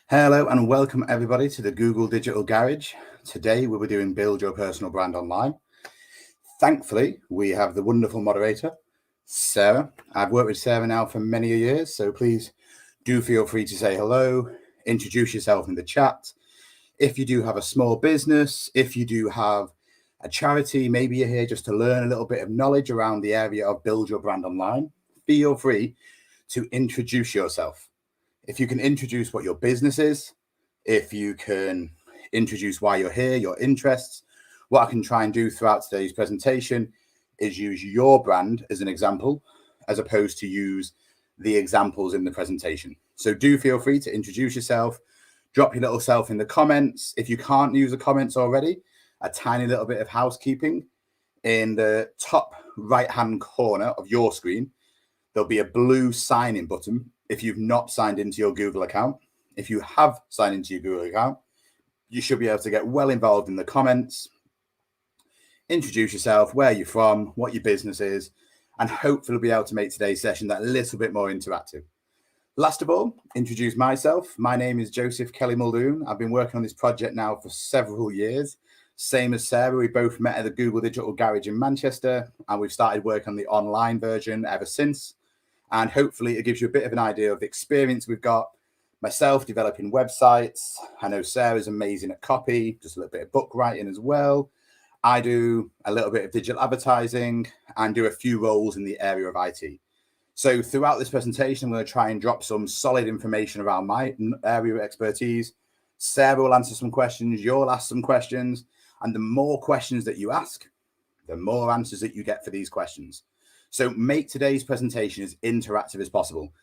Hello and welcome everybody to the Google Digital Garage. Today we'll be doing Build Your Personal Brand Online. Thankfully, we have the wonderful moderator, Sarah. I've worked with Sarah now for many years, so please do feel free to say hello, introduce yourself in the chat. If you do have a small business, if you do have a charity, maybe you're here just to learn a little bit of knowledge around the area of Build Your Brand Online, feel free to introduce yourself. If you can introduce what your business is, if you can introduce why you're here, your interests, what I can try and do throughout today's presentation is use your brand as an example, as opposed to use the examples in the presentation. So do feel free to introduce yourself, drop your little self in the comments. If you can't use the comments already, a tiny little bit of housekeeping. In the top right-hand corner of your screen, there'll be a blue sign-in button if you've not signed into your Google account. If you have signed into your Google account, you should be able to get well involved in the comments, introduce yourself, where you're from, what your business is, and hopefully be able to make today's session that little bit more interactive. Last of all, introduce myself. My name is Joseph Kelly Muldoon. I've been working on this project now for several years. Same as Sarah, we both met at the Google Digital Garage in Manchester, and we've started working on the online version ever since. And hopefully it gives you a bit of an idea of the experience we've got. Myself developing websites. I know Sarah's amazing at copy, just a little bit of book writing as well. I do a little bit of digital advertising and do a few roles in the area of IT. So throughout this presentation, I'm going to try and drop some solid information around my area of expertise. Sarah will answer some questions, you'll ask some questions, and the more questions that you ask, the more answers that you get for these questions. So make today's presentation as interactive as possible.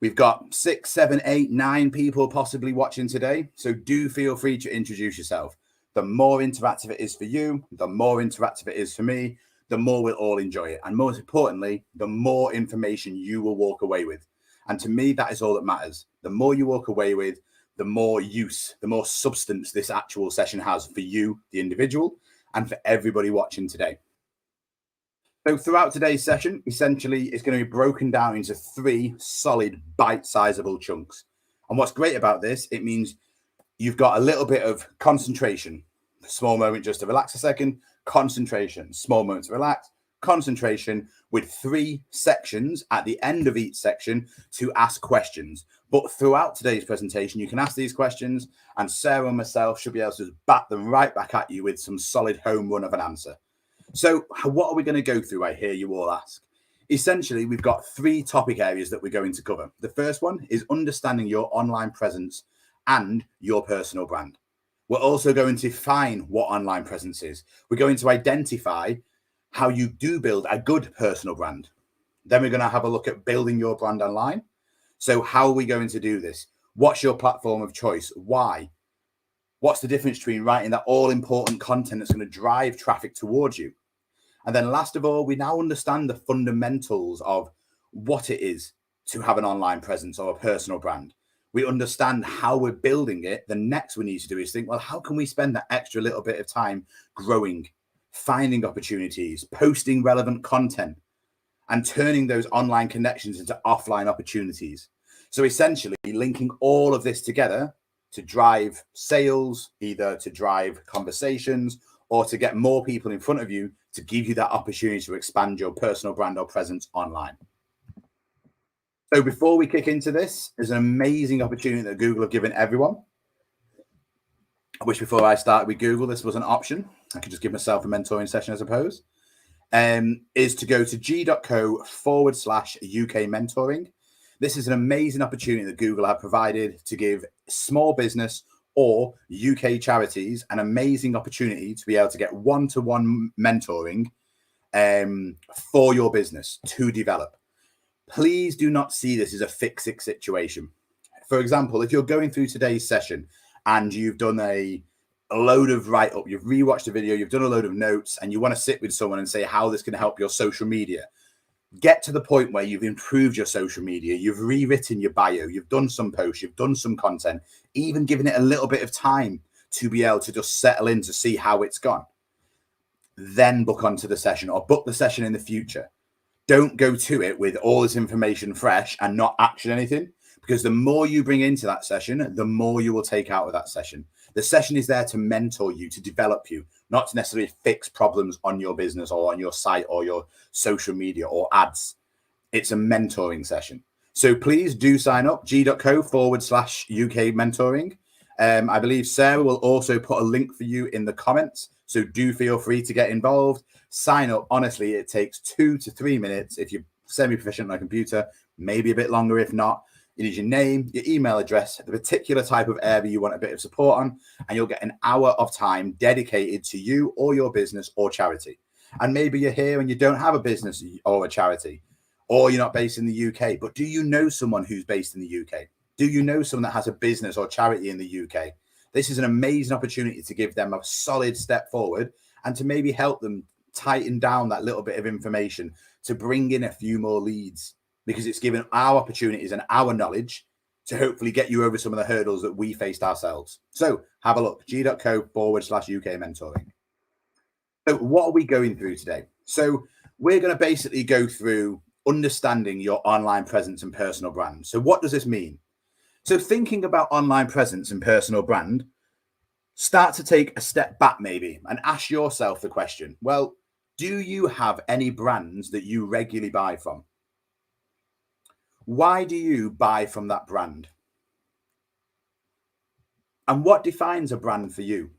We've got 6, 7, 8, 9 people possibly watching today. So do feel free to introduce yourself. The more interactive it is for you, the more interactive it is for me, the more we'll all enjoy it. And most importantly, the more information you will walk away with. And to me, that is all that matters. The more you walk away with, the more use, the more substance this actual session has for you, the individual, and for everybody watching today. So throughout today's session, essentially, it's going to be broken down into 3 solid bite-sizable chunks. And what's great about this, it means you've got a little bit of concentration, a small moment just to relax a second, concentration, small moment to relax, concentration, with 3 sections at the end of each section to ask questions. But throughout today's presentation, you can ask these questions and Sarah and myself should be able to bat them right back at you with some solid home run of an answer. So what are we going to go through, I hear you all ask? Essentially, we've got 3 topic areas that we're going to cover. The first one is understanding your online presence and your personal brand. We're also going to define what online presence is. We're going to identify how you do build a good personal brand. Then we're going to have a look at building your brand online. So how are we going to do this? What's your platform of choice? Why? What's the difference between writing that all-important content that's going to drive traffic towards you? And then last of all, we now understand the fundamentals of what it is to have an online presence or a personal brand. We understand how we're building it. The next we need to do is think, well, how can we spend that extra little bit of time growing, finding opportunities, posting relevant content, and turning those online connections into offline opportunities? So essentially linking all of this together to drive sales, either to drive conversations or to get more people in front of you to give you that opportunity to expand your personal brand or presence online. So before we kick into this, there's an amazing opportunity that Google have given everyone. I wish before I started with Google, this was an option. I could just give myself a mentoring session, I suppose. Is to go to g.co/UK mentoring. This is an amazing opportunity that Google have provided to give small business or UK charities an amazing opportunity to be able to get one-to-one mentoring for your business to develop. Please do not see this as a fix-it situation. For example, if you're going through today's session and you've done a load of write-up, you've rewatched a video, you've done a load of notes, and you want to sit with someone and say how this can help your social media, get to the point where you've improved your social media, you've rewritten your bio, you've done some posts, you've done some content, even given it a little bit of time to be able to just settle in to see how it's gone. Then book onto the session or book the session in the future. Don't go to it with all this information fresh and not action anything, because the more you bring into that session, the more you will take out of that session. The session is there to mentor you, to develop you, not to necessarily fix problems on your business or on your site or your social media or ads. It's a mentoring session. So please do sign up, g.co/UK mentoring. I believe Sarah will also put a link for you in the comments. So do feel free to get involved. Sign up. Honestly, it takes 2 to 3 minutes if you're semi-proficient on a computer, maybe a bit longer if not. It is your name, your email address, the particular type of area you want a bit of support on, and you'll get an hour of time dedicated to you or your business or charity. And maybe you're here and you don't have a business or a charity, or you're not based in the UK, but do you know someone who's based in the UK? Do you know someone that has a business or charity in the UK? This is an amazing opportunity to give them a solid step forward and to maybe help them tighten down that little bit of information to bring in a few more leads, because it's given our opportunities and our knowledge to hopefully get you over some of the hurdles that we faced ourselves. So have a look, g.co/UK mentoring. So what are we going through today? So we're going to basically go through understanding your online presence and personal brand. So what does this mean? So thinking about online presence and personal brand, start to take a step back maybe and ask yourself the question, well, do you have any brands that you regularly buy from? Why do you buy from that brand? And what defines a brand for you?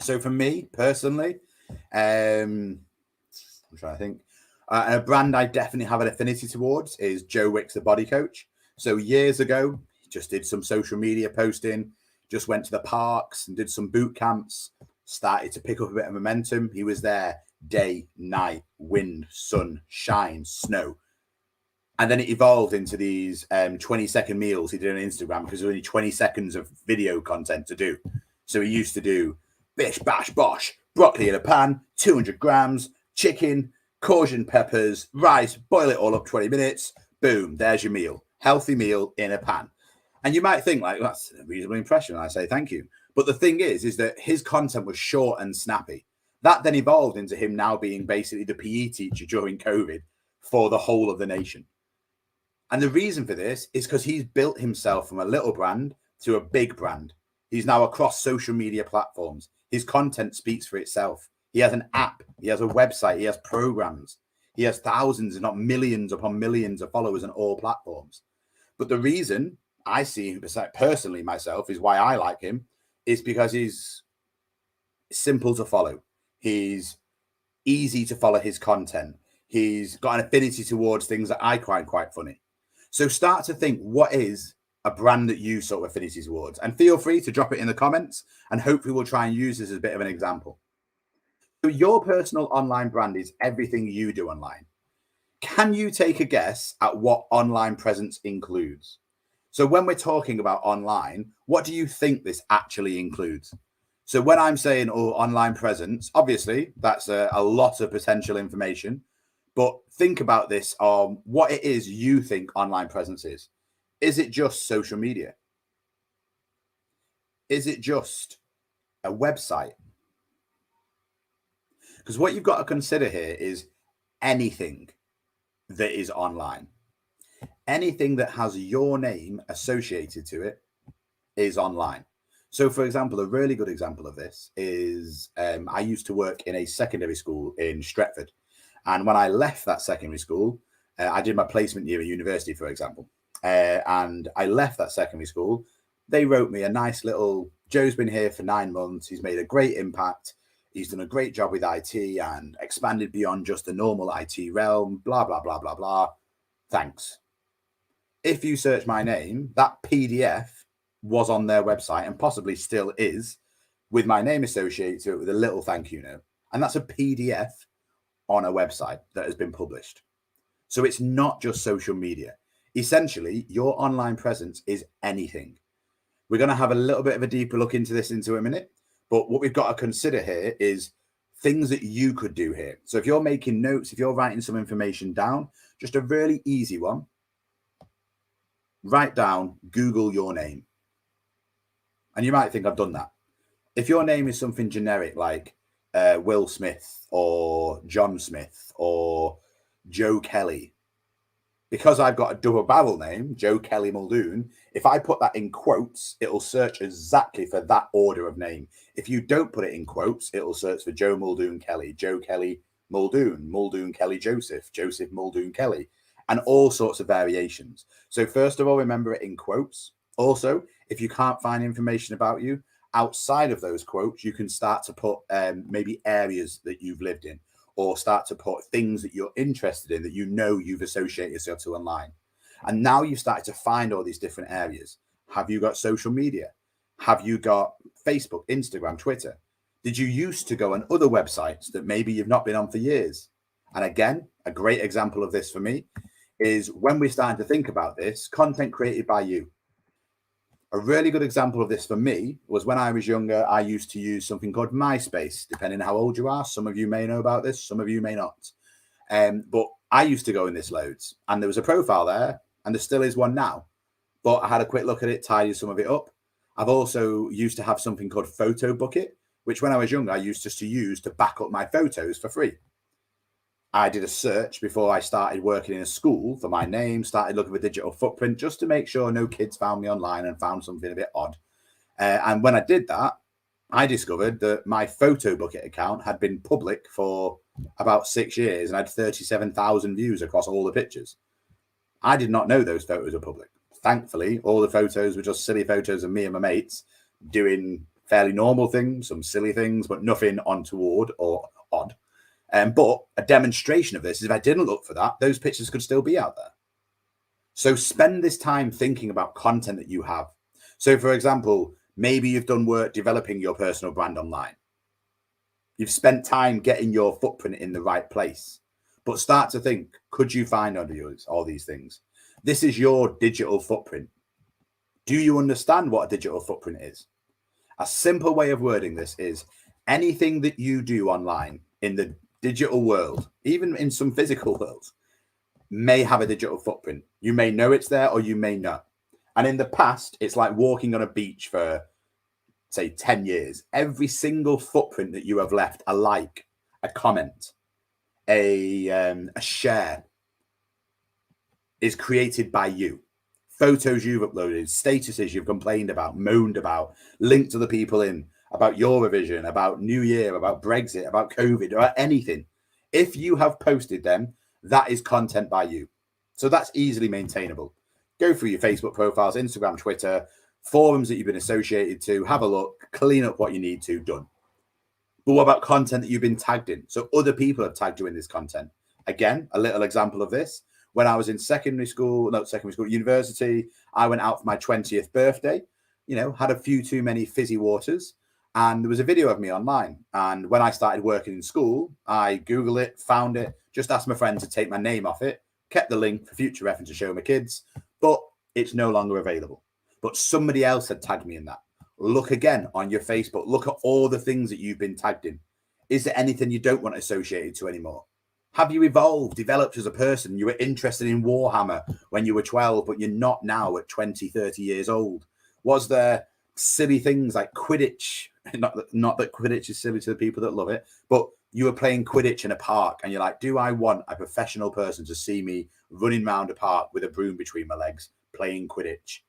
So for me personally, I'm trying to think. A brand I definitely have an affinity towards is Joe Wicks, the body coach. So years ago, just did some social media posting, just went to the parks and did some boot camps, started to pick up a bit of momentum. He was there day, night, wind, sun, shine, snow. And then it evolved into these 20-second meals he did on Instagram, because there was only 20 seconds of video content to do. So he used to do bish, bash, bosh, broccoli in a pan, 200 grams, chicken, cajun peppers, rice, boil it all up 20 minutes. Boom, there's your meal. Healthy meal in a pan. And you might think, like, that's a reasonable impression. I say thank you. But the thing is that his content was short and snappy. That then evolved into him now being basically the PE teacher during COVID for the whole of the nation. And the reason for this is because he's built himself from a little brand to a big brand. He's now across social media platforms. His content speaks for itself. He has an app. He has a website. He has programs. He has thousands, if not millions upon millions of followers on all platforms. But the reason I see him personally myself is why I like him is because he's simple to follow. He's easy to follow his content. He's got an affinity towards things that I find quite funny. So start to think, what is a brand that you sort of affinity towards? And feel free to drop it in the comments, and hopefully we'll try and use this as a bit of an example. So your personal online brand is everything you do online. Can you take a guess at what online presence includes? So when we're talking about online, what do you think this actually includes? So when I'm saying online presence, obviously that's a lot of potential information. But think about this on what it is you think online presence is. Is it just social media? Is it just a website? Because what you've got to consider here is anything that is online. Anything that has your name associated to it is online. So, for example, a really good example of this is I used to work in a secondary school in Stretford. And when I left that secondary school, I did my placement year at university, for example. And I left that secondary school. They wrote me a nice little, Joe's been here for 9 months. He's made a great impact. He's done a great job with IT and expanded beyond just the normal IT realm, blah, blah, blah, blah, blah. Thanks. If you search my name, that PDF was on their website and possibly still is, with my name associated to it with a little thank you note. And that's a PDF on a website that has been published. So it's not just social media. Essentially, your online presence is anything. We're going to have a little bit of a deeper look into this into a minute. But what we've got to consider here is things that you could do here. So if you're making notes, if you're writing some information down, just a really easy one, write down, Google your name. And you might think I've done that. If your name is something generic like Will Smith or John Smith or Joe Kelly, because I've got a double barrel name, Joe Kelly Muldoon, if I put that in quotes, it'll search exactly for that order of name. If you don't put it in quotes, it'll search for Joe Muldoon Kelly, Joe Kelly Muldoon, Muldoon Kelly Joseph, Joseph Muldoon Kelly, and all sorts of variations. So first of all, remember it in quotes. Also, if you can't find information about you outside of those quotes, you can start to put maybe areas that you've lived in, or start to put things that you're interested in that you know you've associated yourself to online. And now you've started to find all these different areas. Have you got social media? Have you got Facebook, Instagram, Twitter? Did you used to go on other websites that maybe you've not been on for years? And again, a great example of this for me is when we're starting to think about this, content created by you. A really good example of this for me was when I was younger, I used to use something called MySpace, depending on how old you are. Some of you may know about this, some of you may not. But I used to go in this loads, and there was a profile there, and there still is one now. But I had a quick look at it, tidied some of it up. I've also used to have something called Photo Bucket, which when I was younger, I used just to use to back up my photos for free. I did a search before I started working in a school for my name, started looking for digital footprint just to make sure no kids found me online and found something a bit odd. And when I did that, I discovered that my Photo Bucket account had been public for about 6 years and had 37,000 views across all the pictures. I did not know those photos were public. Thankfully, all the photos were just silly photos of me and my mates doing fairly normal things, some silly things, but nothing untoward or odd. But a demonstration of this is if I didn't look for that, those pictures could still be out there. So spend this time thinking about content that you have. So, for example, maybe you've done work developing your personal brand online. You've spent time getting your footprint in the right place. But start to think, could you find all these things? This is your digital footprint. Do you understand what a digital footprint is? A simple way of wording this is anything that you do online in the digital world, even in some physical worlds, may have a digital footprint. You may know it's there or you may not. And in the past, it's like walking on a beach for, say, 10 years. Every single footprint that you have left, a like, a comment, a share, is created by you. Photos you've uploaded, statuses you've complained about, moaned about, linked to the people in, about Eurovision, about New Year, about Brexit, about COVID, or anything. If you have posted them, that is content by you. So that's easily maintainable. Go through your Facebook profiles, Instagram, Twitter, forums that you've been associated to, have a look, clean up what you need to, done. But what about content that you've been tagged in? So other people have tagged you in this content. Again, a little example of this. When I was in university, I went out for my 20th birthday, had a few too many fizzy waters. And there was a video of me online. And when I started working in school, I Googled it, found it, just asked my friend to take my name off it, kept the link for future reference to show my kids, but it's no longer available. But somebody else had tagged me in that. Look again on your Facebook. Look at all the things that you've been tagged in. Is there anything you don't want associated to anymore? Have you evolved, developed as a person? You were interested in Warhammer when you were 12, but you're not now at 20, 30 years old. Was there silly things like Quidditch? Not that Quidditch is silly to the people that love it, but you were playing Quidditch in a park and you're like, do I want a professional person to see me running around a park with a broom between my legs, playing Quidditch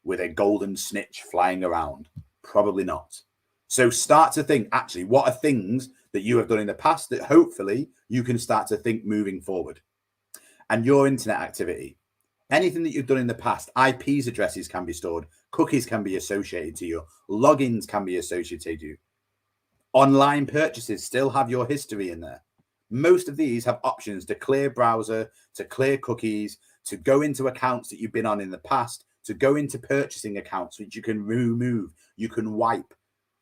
with a golden snitch flying around? Probably not. So start to think, actually, what are things that you have done in the past that hopefully you can start to think moving forward? And your internet activity, anything that you've done in the past, IPs addresses can be stored, cookies can be associated to you, logins can be associated to you. Online purchases still have your history in there. Most of these have options to clear browser, to clear cookies, to go into accounts that you've been on in the past, to go into purchasing accounts which you can remove, you can wipe.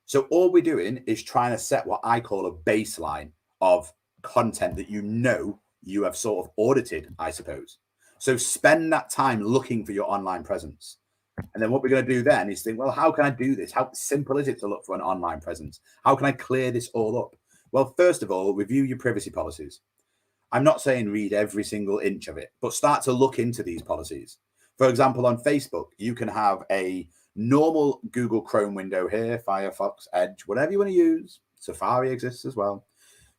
So all we're doing is trying to set what I call a baseline of content that you have sort of audited, I suppose. So spend that time looking for your online presence. And then what we're going to do then is think, well, how can I do this? How simple is it to look for an online presence? How can I clear this all up? Well, first of all, review your privacy policies. I'm not saying read every single inch of it, but start to look into these policies. For example, on Facebook, you can have a normal Google Chrome window here, Firefox, Edge, whatever you want to use. Safari exists as well.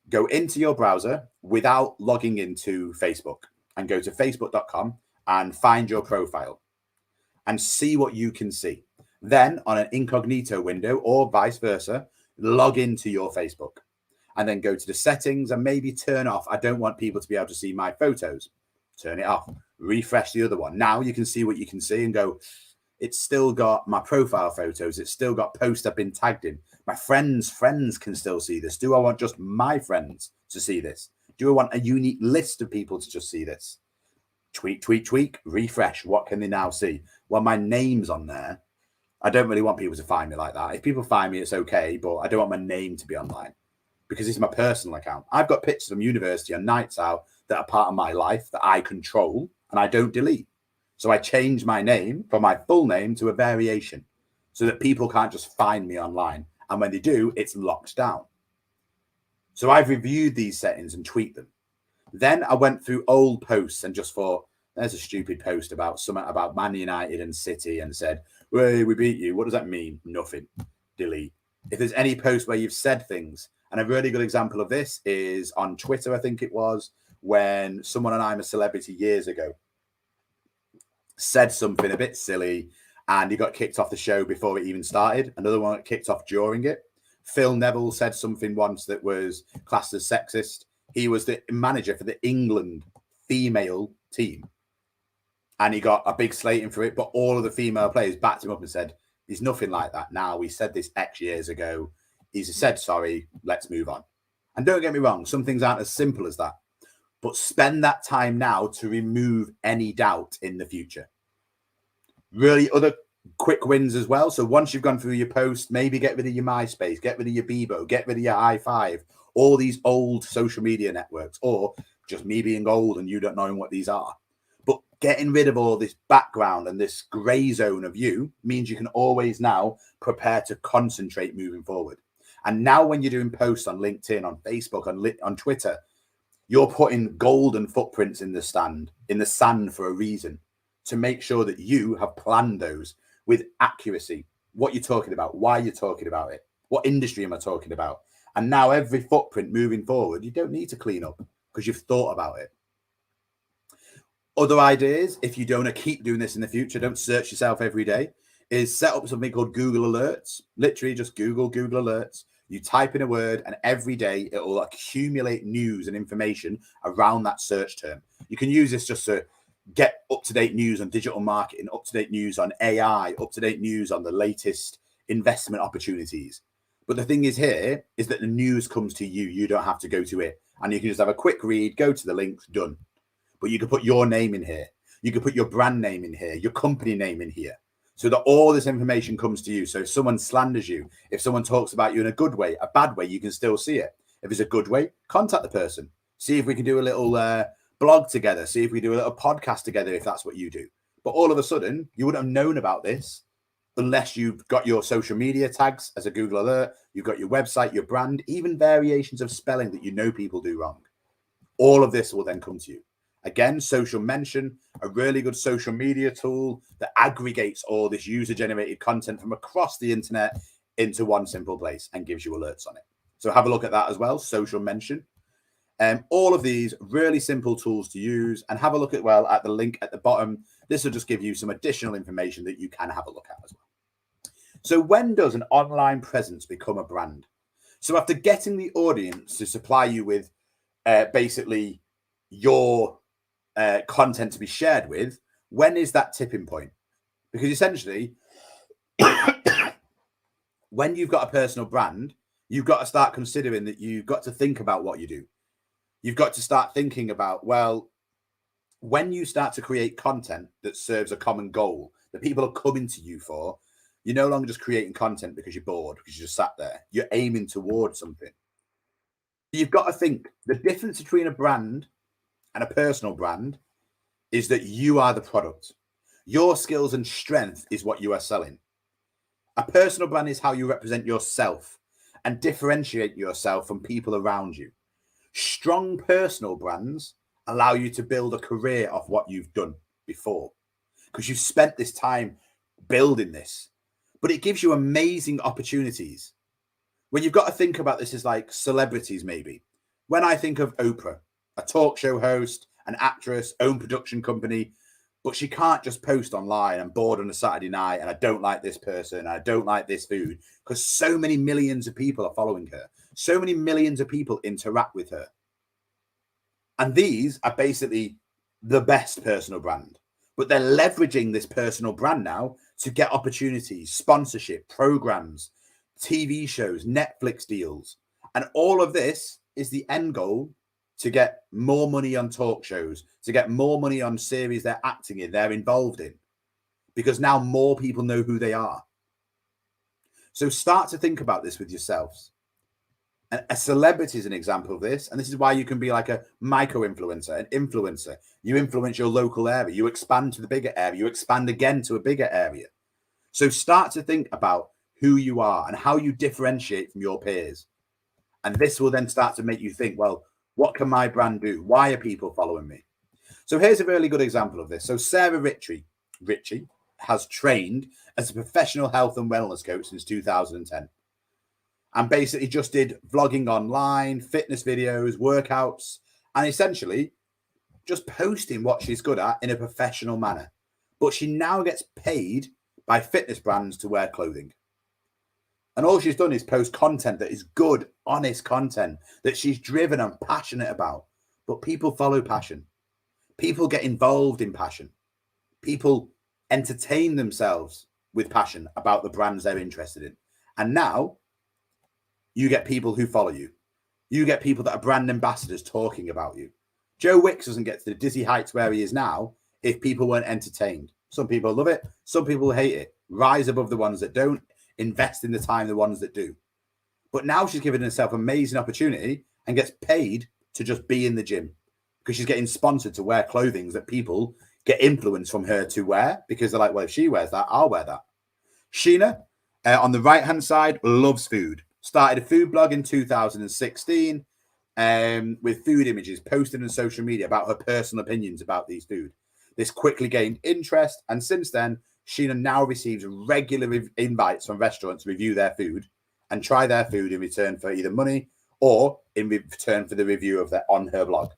Go into your browser without logging into Facebook. and go to facebook.com and find your profile and see what you can see. Then on an incognito window or vice versa, log into your Facebook and then go to the settings and maybe turn off. I don't want people to be able to see my photos. Turn it off. Refresh the other one. Now you can see what you can see and go, it's still got my profile photos. It's still got posts I've been tagged in. My friends can still see this. Do I want just my friends to see this? Do I want a unique list of people to just see this? Tweak, refresh. What can they now see? Well, my name's on there. I don't really want people to find me like that. If people find me, it's okay, but I don't want my name to be online because it's my personal account. I've got pictures from university and nights out that are part of my life that I control and I don't delete. So I changed my name from my full name to a variation so that people can't just find me online. And when they do, it's locked down. So I've reviewed these settings and tweaked them. Then I went through old posts and just thought, there's a stupid post about something about Man United and City and said, hey, we beat you. What does that mean? Nothing. Delete. If there's any post where you've said things, and a really good example of this is on Twitter, I think it was, when someone on I'm a Celebrity years ago said something a bit silly and he got kicked off the show before it even started. Another one got kicked off during it. Phil Neville said something once that was classed as sexist. He was the manager for the England female team. And he got a big slating for it, but all of the female players backed him up and said, he's nothing like that now. We said this X years ago. He's said, sorry, let's move on. And don't get me wrong, some things aren't as simple as that. But spend that time now to remove any doubt in the future. Really, other quick wins as well. So once you've gone through your post, maybe get rid of your MySpace, get rid of your Bebo, get rid of your i5, all these old social media networks, or just me being old and you don't know what these are. But getting rid of all this background and this gray zone of you means you can always now prepare to concentrate moving forward. And now when you're doing posts on LinkedIn, on Facebook, on Twitter, you're putting golden footprints in the sand for a reason, to make sure that you have planned those with accuracy. What you're talking about, why you're talking about it, what industry am I talking about? And now every footprint moving forward, you don't need to clean up because you've thought about it. Other ideas, if you don't want to keep doing this in the future, don't search yourself every day, is set up something called Google Alerts. Literally just Google Alerts. You type in a word and every day it will accumulate news and information around that search term. You can use this just to get up-to-date news on digital marketing, up-to-date news on AI, up-to-date news on the latest investment opportunities. But the thing is here is that the news comes to you. You don't have to go to it. And you can just have a quick read, go to the links, done. But you can put your name in here. You can put your brand name in here, your company name in here, so that all this information comes to you. So if someone slanders you, if someone talks about you in a good way, a bad way, you can still see it. If it's a good way, contact the person. See if we can do a little blog together. See if we do a little podcast together, if that's what you do. But all of a sudden, you wouldn't have known about this unless you've got your social media tags as a Google alert. You've got your website, your brand, even variations of spelling that you know people do wrong. All of this will then come to you. Again, Social Mention, a really good social media tool that aggregates all this user-generated content from across the internet into one simple place and gives you alerts on it. So have a look at that as well, Social Mention. All of these really simple tools to use, and have a look at the link at the bottom. This will just give you some additional information that you can have a look at as well. So when does an online presence become a brand? So after getting the audience to supply you with basically your content to be shared with, when is that tipping point? Because essentially, when you've got a personal brand, you've got to start considering that you've got to think about what you do. You've got to start thinking about, well, when you start to create content that serves a common goal that people are coming to you for, you're no longer just creating content because you're bored, because you just sat there. You're aiming towards something. You've got to think the difference between a brand and a personal brand is that you are the product. Your skills and strength is what you are selling. A personal brand is how you represent yourself and differentiate yourself from people around you. Strong personal brands allow you to build a career off what you've done before because you've spent this time building this, but it gives you amazing opportunities. When you've got to think about this as like celebrities, maybe. When I think of Oprah, a talk show host, an actress, own production company, but she can't just post online, I'm bored on a Saturday night and I don't like this person, I don't like this food, because so many millions of people are following her. So many millions of people interact with her. And these are basically the best personal brand, but they're leveraging this personal brand now to get opportunities, sponsorship, programs, TV shows, Netflix deals. And all of this is the end goal to get more money on talk shows, to get more money on series they're acting in, they're involved in, because now more people know who they are. So start to think about this with yourselves. A celebrity is an example of this. And this is why you can be like a micro-influencer, an influencer. You influence your local area. You expand to the bigger area. You expand again to a bigger area. So start to think about who you are and how you differentiate from your peers. And this will then start to make you think, well, what can my brand do? Why are people following me? So here's a really good example of this. So Sarah Ritchie has trained as a professional health and wellness coach since 2010. And basically just did vlogging online, fitness videos, workouts, and essentially just posting what she's good at in a professional manner. But she now gets paid by fitness brands to wear clothing. And all she's done is post content that is good, honest content that she's driven and passionate about. But people follow passion. People get involved in passion. People entertain themselves with passion about the brands they're interested in. And now you get people who follow you. You get people that are brand ambassadors talking about you. Joe Wicks doesn't get to the dizzy heights where he is now if people weren't entertained. Some people love it. Some people hate it. Rise above the ones that don't. Invest in the time the ones that do. But now she's given herself amazing opportunity and gets paid to just be in the gym because she's getting sponsored to wear clothing that people get influence from her to wear because they're like, well, if she wears that, I'll wear that. Sheena, on the right-hand side, loves food. Started a food blog in 2016 with food images posted on social media about her personal opinions about these food. This quickly gained interest, and since then, Sheena now receives regular invites from restaurants to review their food and try their food in return for either money or in return for the review of their on her blog.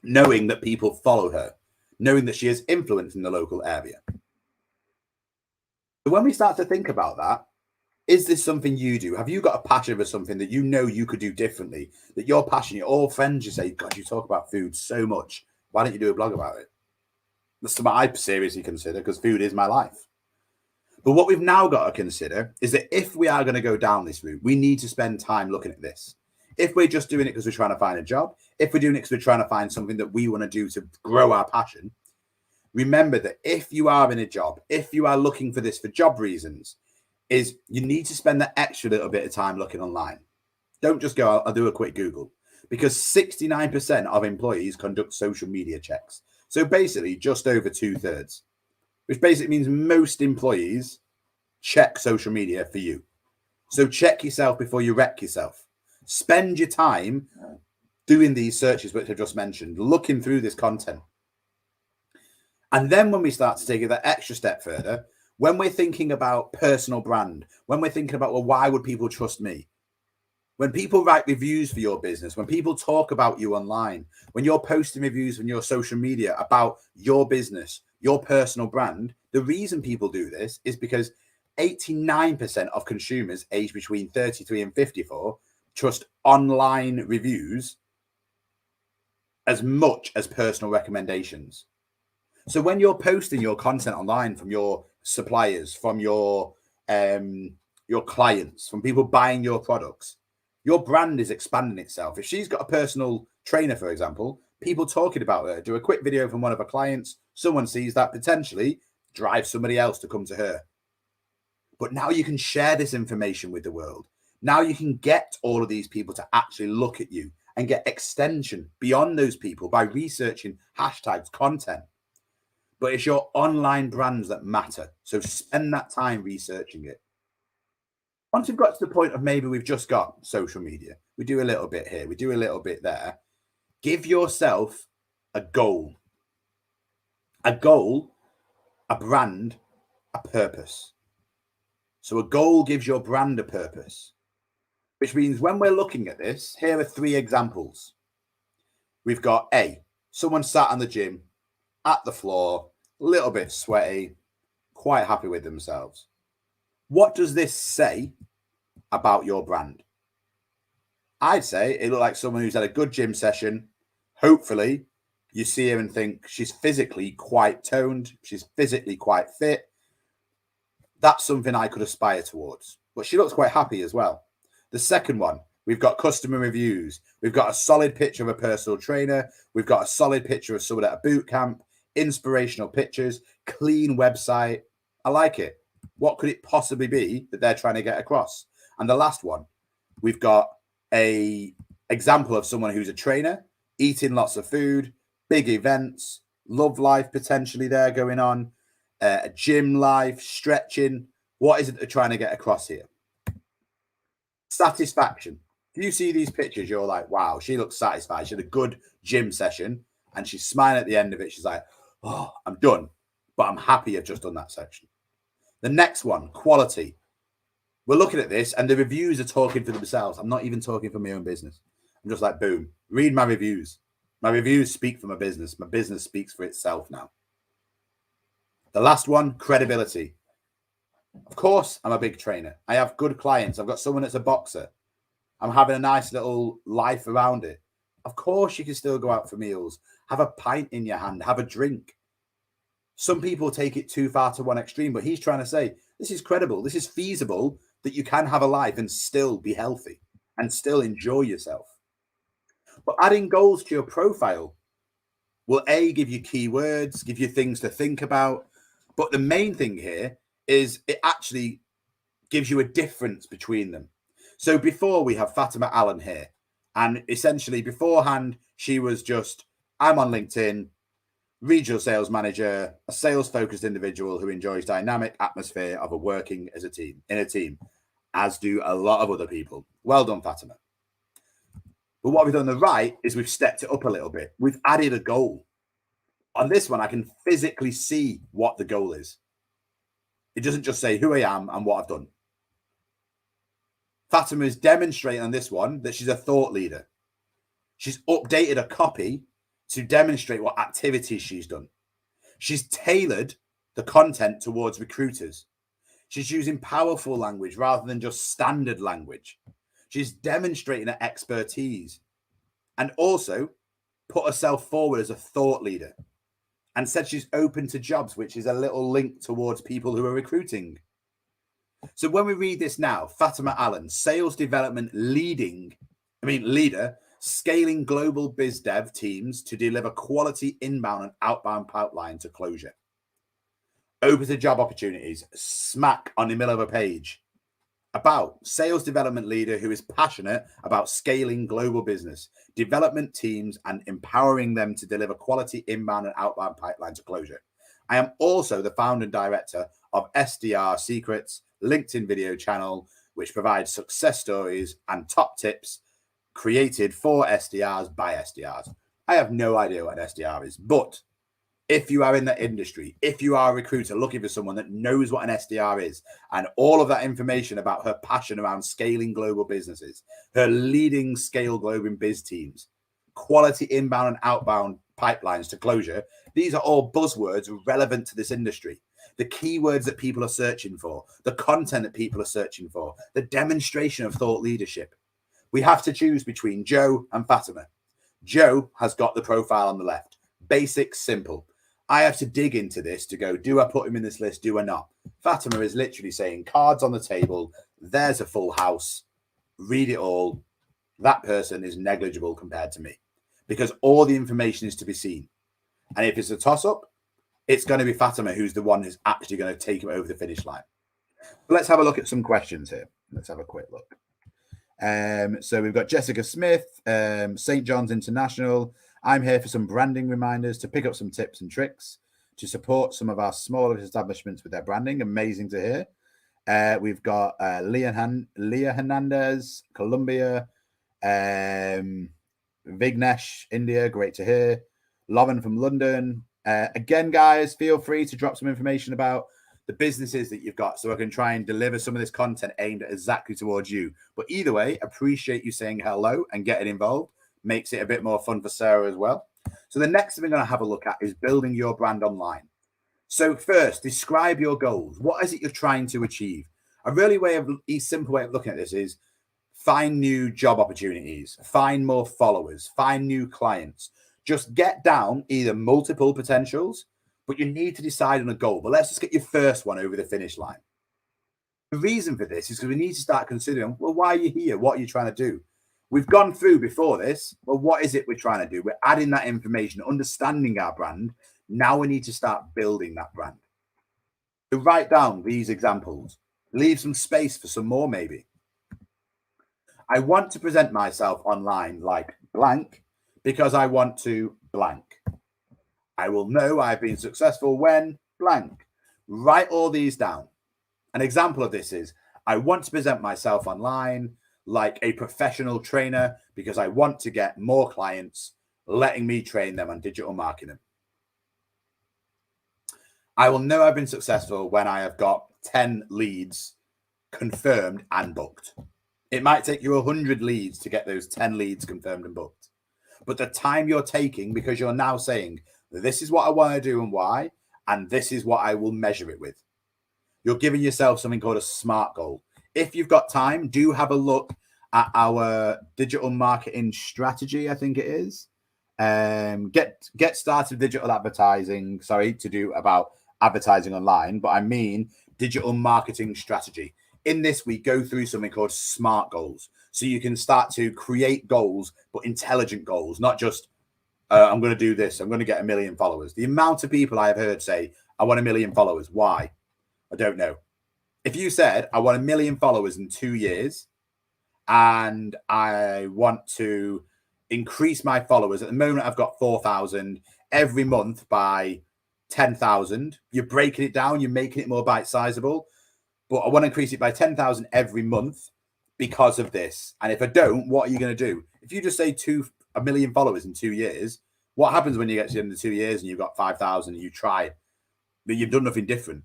Knowing that people follow her, knowing that she has influence in the local area. So when we start to think about that, is this something you do? Have you got a passion for something that you know you could do differently? That you're passionate, all friends, you say, God, you talk about food so much. Why don't you do a blog about it? That's something I seriously consider because food is my life. But what we've now got to consider is that if we are going to go down this route, we need to spend time looking at this. If we're just doing it because we're trying to find a job, if we're doing it because we're trying to find something that we want to do to grow our passion, remember that if you are in a job, if you are looking for this for job reasons, is you need to spend that extra little bit of time looking online. Don't just go, I'll do a quick Google, because 69% of employees conduct social media checks. So basically just over 2/3, which basically means most employees check social media for you. So check yourself before you wreck yourself. Spend your time doing these searches, which I've just mentioned, looking through this content. And then when we start to take it that extra step further, when we're thinking about personal brand, when we're thinking about, well, why would people trust me? When people write reviews for your business, when people talk about you online, when you're posting reviews on your social media about your business, your personal brand, the reason people do this is because 89% of consumers aged between 33 and 54 trust online reviews as much as personal recommendations. So when you're posting your content online from your suppliers, from your clients, from people buying your products, your brand is expanding itself. If she's got a personal trainer, for example, people talking about her, do a quick video from one of her clients, someone sees that, potentially drives somebody else to come to her. But now you can share this information with the world. Now you can get all of these people to actually look at you and get extension beyond those people by researching hashtags, content. But it's your online brands that matter. So spend that time researching it. Once we've got to the point of maybe we've just got social media, we do a little bit here, we do a little bit there. Give yourself a goal, a brand, a purpose. So a goal gives your brand a purpose, which means when we're looking at this, here are 3 examples. we've got A, someone sat in the gym at the floor, a little bit sweaty, quite happy with themselves. What does this say about your brand? I'd say it looked like someone who's had a good gym session. Hopefully, you see her and think she's physically quite toned. She's physically quite fit. That's something I could aspire towards. But she looks quite happy as well. The second one, we've got customer reviews. We've got a solid picture of a personal trainer. We've got a solid picture of someone at a boot camp, inspirational pictures, clean website. I like it. What could it possibly be that they're trying to get across? And the last one, we've got a example of someone who's a trainer, eating lots of food, big events, love life potentially there going on, gym life, stretching. What is it they're trying to get across here? Satisfaction. If you see these pictures, you're like, wow, she looks satisfied. She had a good gym session and she's smiling at the end of it. She's like, oh, I'm done, but I'm happy I've just done that section. The next one, quality. We're looking at this and the reviews are talking for themselves. I'm not even talking for my own business. I'm just like, boom, read my reviews. My reviews speak for my business. My business speaks for itself now. The last one, credibility. Of course, I'm a big trainer. I have good clients. I've got someone that's a boxer. I'm having a nice little life around it. Of course, you can still go out for meals, have a pint in your hand, have a drink. Some people take it too far to one extreme, but he's trying to say, this is credible. This is feasible that you can have a life and still be healthy and still enjoy yourself. But adding goals to your profile will A, give you keywords, give you things to think about. But the main thing here is it actually gives you a difference between them. So before we have Fatima Allen here, and essentially beforehand, she was just, I'm on LinkedIn, regional sales manager, a sales-focused individual who enjoys dynamic atmosphere of a working as a team, in a team, as do a lot of other people. Well done, Fatima. But what we've done on the right is we've stepped it up a little bit. We've added a goal. On this one, I can physically see what the goal is. It doesn't just say who I am and what I've done. Fatima is demonstrating on this one that she's a thought leader. She's updated a copy to demonstrate what activities she's done. She's tailored the content towards recruiters. She's using powerful language rather than just standard language. She's demonstrating her expertise and also put herself forward as a thought leader and said she's open to jobs, which is a little link towards people who are recruiting. So when we read this now, Fatima Allen, sales development leader, scaling global biz dev teams to deliver quality inbound and outbound pipeline to closure. Open to job opportunities, smack on the middle of a page. About sales development leader who is passionate about scaling global business, development teams, and empowering them to deliver quality inbound and outbound pipeline to closure. I am also the founder and director of SDR Secrets, LinkedIn video channel, which provides success stories and top tips created for SDRs by SDRs. I have no idea what an SDR is, but if you are in that industry, if you are a recruiter looking for someone that knows what an SDR is and all of that information about her passion around scaling global businesses, her leading scale global biz teams, quality inbound and outbound pipelines to closure, these are all buzzwords relevant to this industry. The keywords that people are searching for, the content that people are searching for, the demonstration of thought leadership. We have to choose between Joe and Fatima. Joe has got the profile on the left. Basic, simple. I have to dig into this to go, do I put him in this list? Do I not? Fatima is literally saying cards on the table. There's a full house. Read it all. That person is negligible compared to me because all the information is to be seen. And if it's a toss up, it's going to be Fatima who's the one who's actually going to take him over the finish line. But let's have a look at some questions here. Let's have a quick look. So we've got Jessica Smith, St. John's International. I'm here for some branding reminders to pick up some tips and tricks to support some of our smaller establishments with their branding. Amazing to hear. We've got Leah Hernandez, Colombia, Vignesh, India. Great to hear. Lauren from London. Again, guys, feel free to drop some information about the businesses that you've got so I can try and deliver some of this content aimed at exactly towards you. But either way, appreciate you saying hello and getting involved makes it a bit more fun for Sarah as well. So the next thing we're going to have a look at is building your brand online. So first, describe your goals. What is it you're trying to achieve? A simple way of looking at this is find new job opportunities, find more followers, find new clients. Just get down either multiple potentials, but you need to decide on a goal. But let's just get your first one over the finish line. The reason for this is because we need to start considering, well, why are you here? What are you trying to do? We've gone through before this. Well, what is it we're trying to do? We're adding that information, understanding our brand. Now we need to start building that brand. So write down these examples. Leave some space for some more, maybe. I want to present myself online like blank because I want to blank. I will know I've been successful when blank. Write all these down. An example of this is, I want to present myself online like a professional trainer because I want to get more clients letting me train them on digital marketing. I will know I've been successful when I have got 10 leads confirmed and booked. It might take you 100 leads to get those 10 leads confirmed and booked. But the time you're taking, because you're now saying, this is what I want to do and why, and this is what I will measure it with. You're giving yourself something called a SMART goal. If you've got time, do have a look at our digital marketing strategy, I think it is. Get started with digital advertising, to do about advertising online, but I mean digital marketing strategy. In this, we go through something called SMART goals. So you can start to create goals, but intelligent goals, not just, I'm going to do this, I'm going to get 1 million followers. The amount of people I have heard say, I want 1 million followers. Why? I don't know. If you said, I want 1 million followers in 2 years, and I want to increase my followers, at the moment I've got 4,000 every month by 10,000. You're breaking it down, you're making it more bite-sizable, but I want to increase it by 10,000 every month because of this. And if I don't, what are you going to do? If you just say 1 million followers in 2 years, what happens when you get to the end of 2 years and you've got 5,000 and you tried, but you've done nothing different?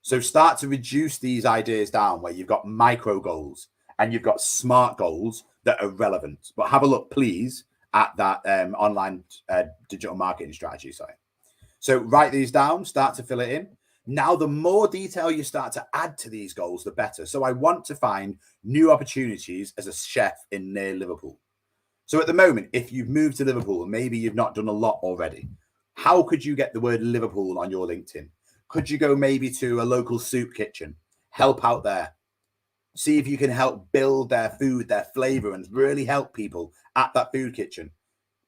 So start to reduce these ideas down where you've got micro goals and you've got SMART goals that are relevant. But have a look, please, at that online digital marketing strategy. So write these down, start to fill it in. Now, the more detail you start to add to these goals, the better. So I want to find new opportunities as a chef in near Liverpool. So at the moment, if you've moved to Liverpool, maybe you've not done a lot already. How could you get the word Liverpool on your LinkedIn? Could you go maybe to a local soup kitchen, help out there, see if you can help build their food, their flavor, and really help people at that food kitchen?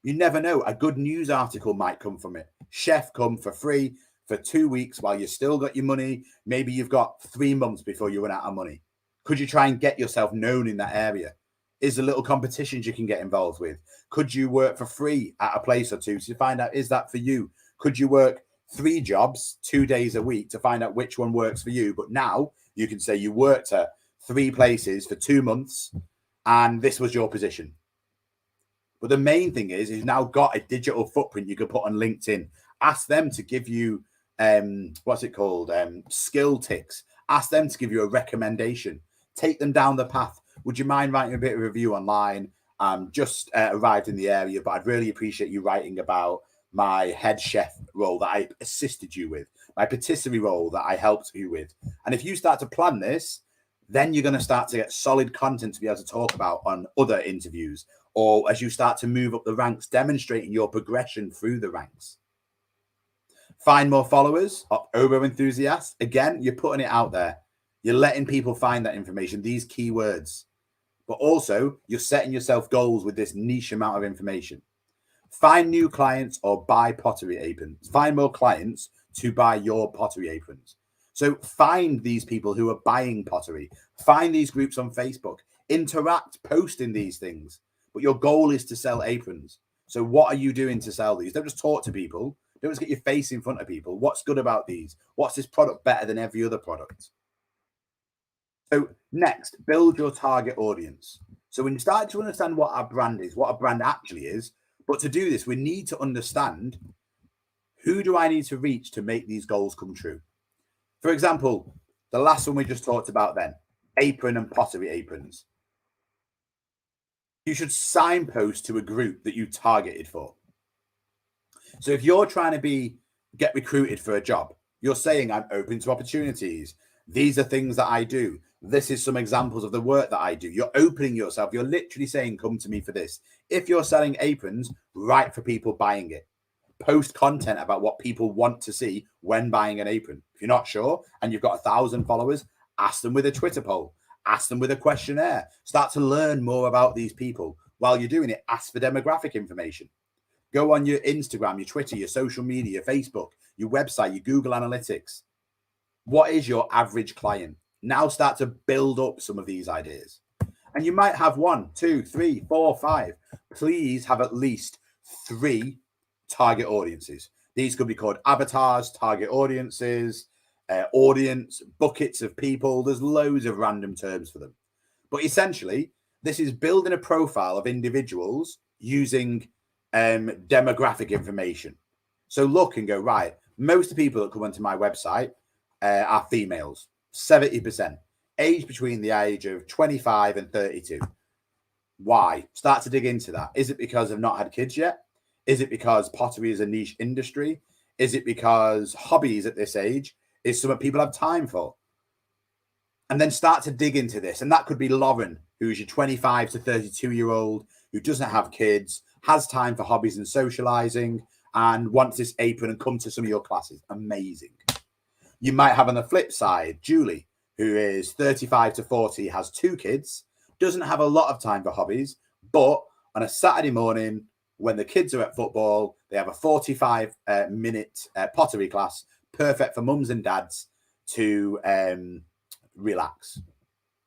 You never know. A good news article might come from it. Chef come for free for 2 weeks while you still got your money. Maybe you've got 3 months before you run out of money. Could you try and get yourself known in that area? Is there little competitions you can get involved with? Could you work for free at a place or two to find out, is that for you? Could you work 3 jobs, 2 days a week to find out which one works for you? But now you can say you worked at 3 places for 2 months and this was your position. But the main thing is you've now got a digital footprint you can put on LinkedIn. Ask them to give you, skill ticks. Ask them to give you a recommendation. Take them down the path. Would you mind writing a bit of a review online? Just arrived in the area, but I'd really appreciate you writing about my head chef role that I assisted you with, my patisserie role that I helped you with. And if you start to plan this, then you're going to start to get solid content to be able to talk about on other interviews, or as you start to move up the ranks, demonstrating your progression through the ranks. Find more followers, Obo enthusiast. Again, you're putting it out there. You're letting people find that information, these keywords. But also, you're setting yourself goals with this niche amount of information. Find new clients or buy pottery aprons. Find more clients to buy your pottery aprons. So find these people who are buying pottery. Find these groups on Facebook. Interact, post in these things. But your goal is to sell aprons. So what are you doing to sell these? Don't just talk to people. Don't just get your face in front of people. What's good about these? What's this product better than every other product? So next, build your target audience. So when you start to understand what our brand is, what a brand actually is, but to do this, we need to understand, who do I need to reach to make these goals come true? For example, the last one we just talked about then, apron and pottery aprons. you should signpost to a group that you targeted for. So if you're trying to get recruited for a job, you're saying, I'm open to opportunities. These are things that I do. This is some examples of the work that I do. You're opening yourself. You're literally saying, come to me for this. If you're selling aprons, write for people buying it. Post content about what people want to see when buying an apron. If you're not sure and you've got 1,000 followers, ask them with a Twitter poll. Ask them with a questionnaire. Start to learn more about these people. While you're doing it, ask for demographic information. Go on your Instagram, your Twitter, your social media, your Facebook, your website, your Google Analytics. What is your average client? Now start to build up some of these ideas. And you might have 1, 2, 3, 4, 5. Please have at least 3 target audiences. These could be called avatars, target audiences, audience, buckets of people. There's loads of random terms for them. But essentially, this is building a profile of individuals using demographic information. So look and go, right, most of the people that come onto my website are females, 70%, aged between the age of 25 and 32. Why? Start to dig into that. Is it because they've not had kids yet? Is it because pottery is a niche industry? Is it because hobbies at this age is something people have time for? And then start to dig into this. And that could be Lauren, who's your 25 to 32-year-old, who doesn't have kids, has time for hobbies and socializing, and wants this apron and come to some of your classes. Amazing. You might have on the flip side, Julie, who is 35 to 40, has 2 kids, doesn't have a lot of time for hobbies, but on a Saturday morning, when the kids are at football, they have a 45-minute pottery class, perfect for mums and dads to relax.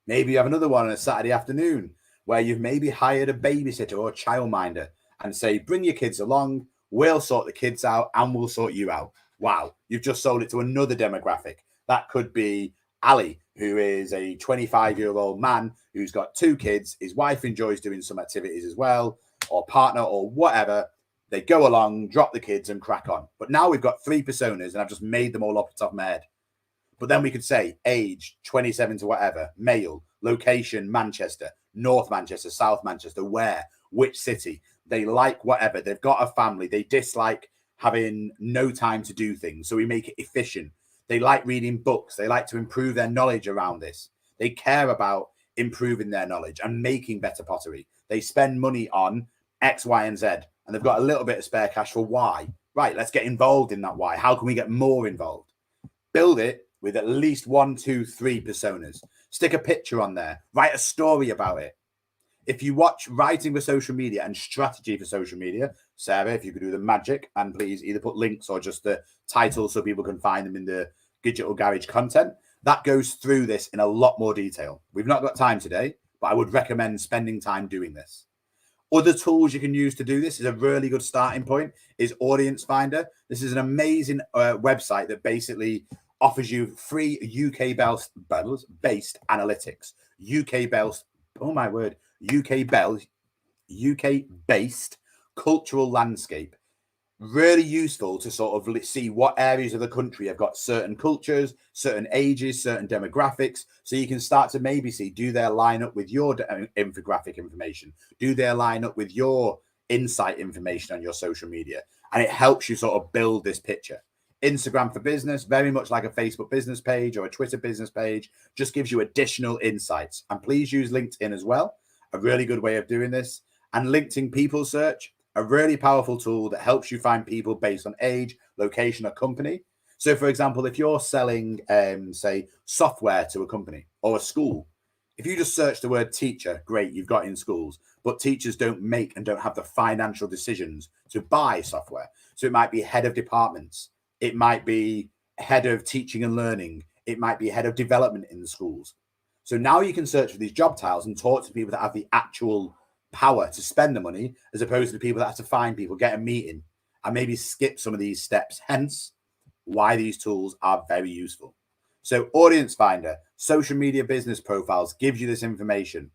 Maybe you have another one on a Saturday afternoon where you've maybe hired a babysitter or a childminder and say, bring your kids along, we'll sort the kids out and we'll sort you out. Wow, you've just sold it to another demographic. That could be Ali, who is a 25-year-old man who's got 2 kids. His wife enjoys doing some activities as well, or partner or whatever. They go along, drop the kids and crack on. But now we've got 3 personas and I've just made them all off the top of my head. But then we could say age, 27 to whatever, male, location, Manchester, North Manchester, South Manchester, where, which city. They like whatever. They've got a family. They dislike having no time to do things. So we make it efficient. They like reading books. They like to improve their knowledge around this. They care about improving their knowledge and making better pottery. They spend money on X, Y, and Z, and they've got a little bit of spare cash for Y. Right, let's get involved in that Y. How can we get more involved? Build it with at least 1, 2, 3 personas. Stick a picture on there. Write a story about it. If you watch Writing for Social Media and Strategy for Social Media, Sarah, if you could do the magic and please either put links or just the title so people can find them in the Digital Garage content, that goes through this in a lot more detail. We've not got time today, but I would recommend spending time doing this. Other tools you can use to do this is a really good starting point is Audience Finder. This is an amazing website that basically offers you free UK-based analytics. UK-based cultural landscape. Really useful to sort of see what areas of the country have got certain cultures, certain ages, certain demographics. So you can start to maybe see, do they line up with your infographic information? Do they line up with your insight information on your social media? And it helps you sort of build this picture. Instagram for business, very much like a Facebook business page or a Twitter business page, just gives you additional insights. And please use LinkedIn as well. A really good way of doing this. And LinkedIn People Search, a really powerful tool that helps you find people based on age, location, or company. So, for example, if you're selling, say, software to a company or a school, if you just search the word teacher, great, you've got in schools, but teachers don't make and don't have the financial decisions to buy software. So it might be head of departments. It might be head of teaching and learning. It might be head of development in the schools. So now you can search for these job titles and talk to people that have the actual power to spend the money, as opposed to the people that have to find people, get a meeting, and maybe skip some of these steps. Hence, why these tools are very useful. So Audience Finder, social media business profiles gives you this information.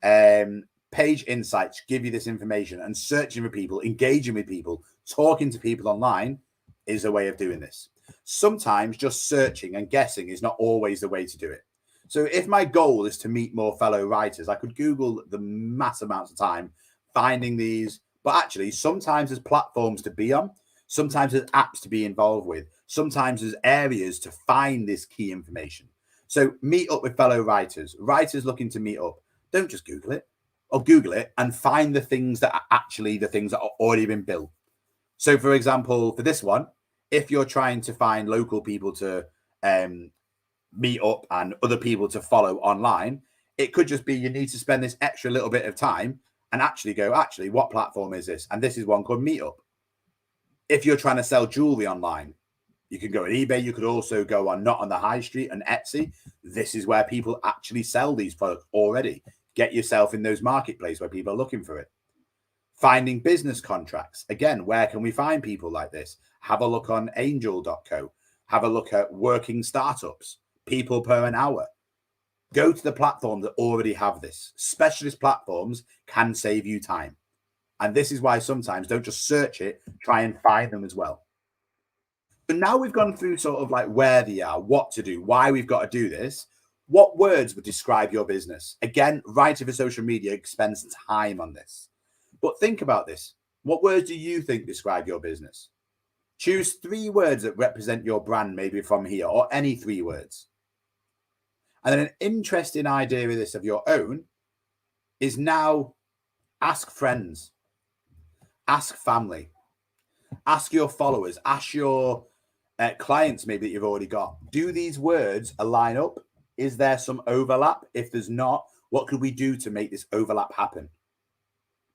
Page Insights give you this information, and searching for people, engaging with people, talking to people online is a way of doing this. Sometimes just searching and guessing is not always the way to do it. So if my goal is to meet more fellow writers, I could Google the mass amounts of time finding these, but actually sometimes there's platforms to be on, sometimes there's apps to be involved with, sometimes there's areas to find this key information. So meet up with fellow writers looking to meet up. Don't just Google it, or Google it and find the things that are actually the things that are already been built. So for example, for this one, if you're trying to find local people to meet up and other people to follow online, it could just be you need to spend this extra little bit of time and actually go, actually, what platform is this? And this is one called Meetup. If you're trying to sell jewelry online, you can go on eBay. You could also go on Not on the High Street and Etsy. This is where people actually sell these products already. Get yourself in those marketplaces where people are looking for it. Finding business contracts. Again, where can we find people like this? Have a look on angel.co. Have a look at working startups, people per an hour. Go to the platforms that already have this. Specialist platforms can save you time. And this is why sometimes don't just search it, try and find them as well. So now we've gone through sort of like where they are, what to do, why we've got to do this. What words would describe your business? Again, Writer for Social Media spends time on this. But think about this. What words do you think describe your business? Choose 3 words that represent your brand, maybe from here, or any 3 words. And then an interesting idea of this of your own is now ask friends, ask family, ask your followers, ask your clients maybe that you've already got. Do these words align up? Is there some overlap? If there's not, what could we do to make this overlap happen?